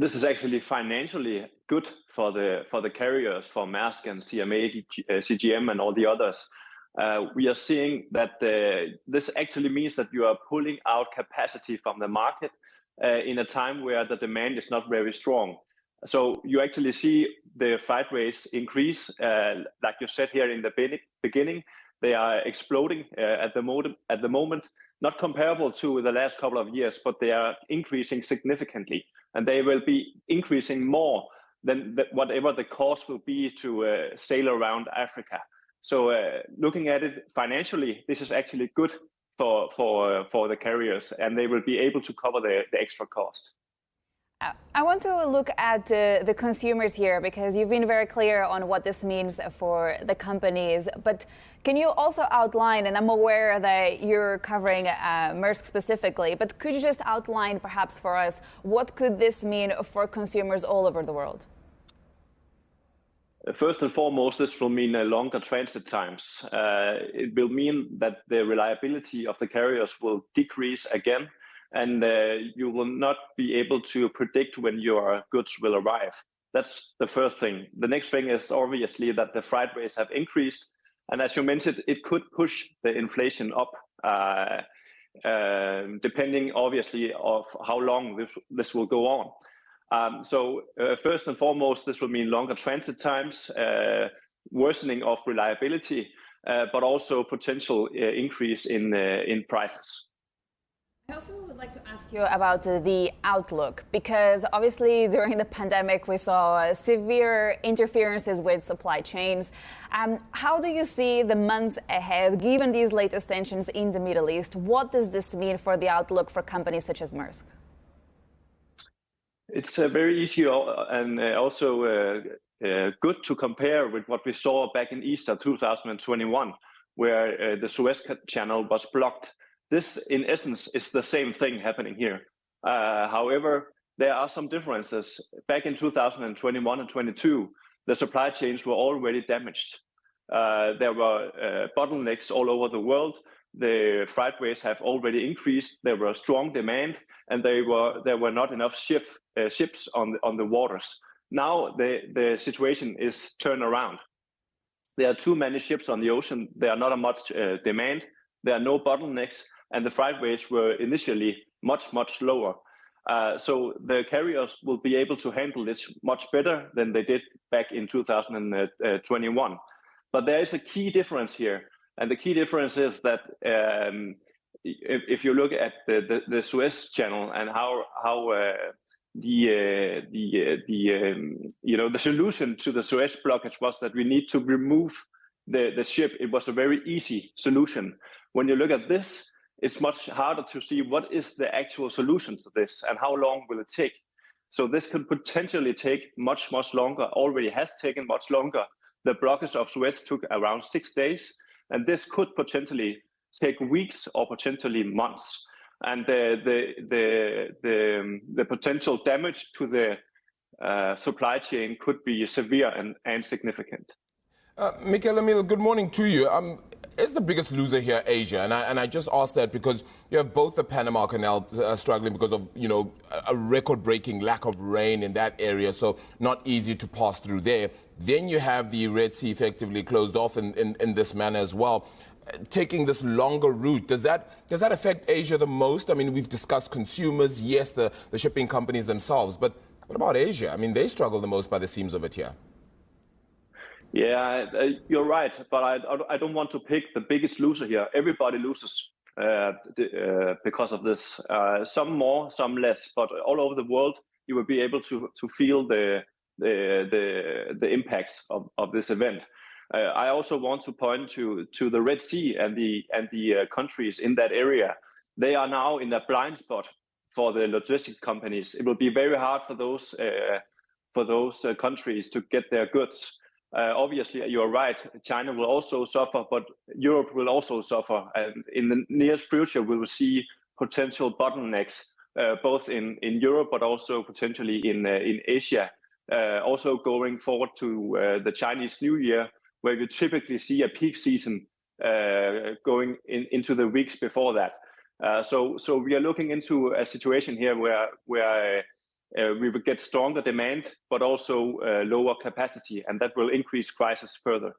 This is actually financially good for the carriers, for Maersk and CMA, CGM, and all the others. We are seeing that this actually means that you are pulling out capacity from the market in a time where the demand is not very strong. So you actually see the freight rates increase, like you said here in the beginning. They are exploding at the moment, not comparable to the last couple of years, but they are increasing significantly, and they will be increasing more than whatever the cost will be to sail around Africa. So looking at it financially, this is actually good for the carriers, and they will be able to cover the extra cost. I want to look at the consumers here, because you've been very clear on what this means for the companies. But can you also outline, and I'm aware that you're covering Maersk specifically, but could you just outline perhaps for us, what could this mean for consumers all over the world? First and foremost, this will mean longer transit times. It will mean that the reliability of the carriers will decrease again, and you will not be able to predict when your goods will arrive. That's the first thing. The next thing is obviously that the freight rates have increased, and as you mentioned, it could push the inflation up, depending obviously of how long this will go on. So first and foremost, this will mean longer transit times, worsening of reliability, but also potential increase in prices. I also would like to ask you about the outlook, because obviously during the pandemic we saw severe interferences with supply chains. How do you see the months ahead, given these latest tensions in the Middle East? What does this mean for the outlook for companies such as Maersk? It's very easy and also good to compare with what we saw back in Easter 2021, where the Suez Channel was blocked. This, in essence, is the same thing happening here. However, there are some differences. Back in 2021 and 22, the supply chains were already damaged. There were bottlenecks all over the world. The freight rates have already increased. There were strong demand, and there were not enough ships on the waters. Now the situation is turned around. There are too many ships on the ocean. There are not much demand. There are no bottlenecks, and the freight rates were initially much lower. So the carriers will be able to handle this much better than they did back in 2021. But there is a key difference here, and the key difference is that if you look at the Suez Channel and how the solution to the Suez blockage was that we need to remove the ship. It was a very easy solution. When you look at this, it's much harder to see what is the actual solution to this and how long will it take. So this could potentially take much longer, already has taken much longer. The blockage of Suez took around 6 days, and this could potentially take weeks or potentially months. And the potential damage to the supply chain could be severe and significant. Mikkel Emil, good morning to you. Is the biggest loser here Asia? And I just asked that because you have both the Panama Canal struggling because of, a record-breaking lack of rain in that area, so not easy to pass through there. Then you have the Red Sea effectively closed off in this manner as well. Taking this longer route, does that affect Asia the most? I mean, we've discussed consumers, yes, the shipping companies themselves, but what about Asia? I mean, they struggle the most by the seams of it here. Yeah, you're right, but I don't want to pick the biggest loser here. Everybody loses because of this. Some more, some less, but all over the world, you will be able to feel the impacts of this event. I also want to point to the Red Sea and the countries in that area. They are now in a blind spot for the logistics companies. It will be very hard for those countries to get their goods. Obviously, you're right, China will also suffer, but Europe will also suffer. And in the nearest future, we will see potential bottlenecks, both in Europe, but also potentially in Asia. Also going forward to the Chinese New Year, where you typically see a peak season going into the weeks before that. So we are looking into a situation here where we will get stronger demand, but also lower capacity, and that will increase prices further.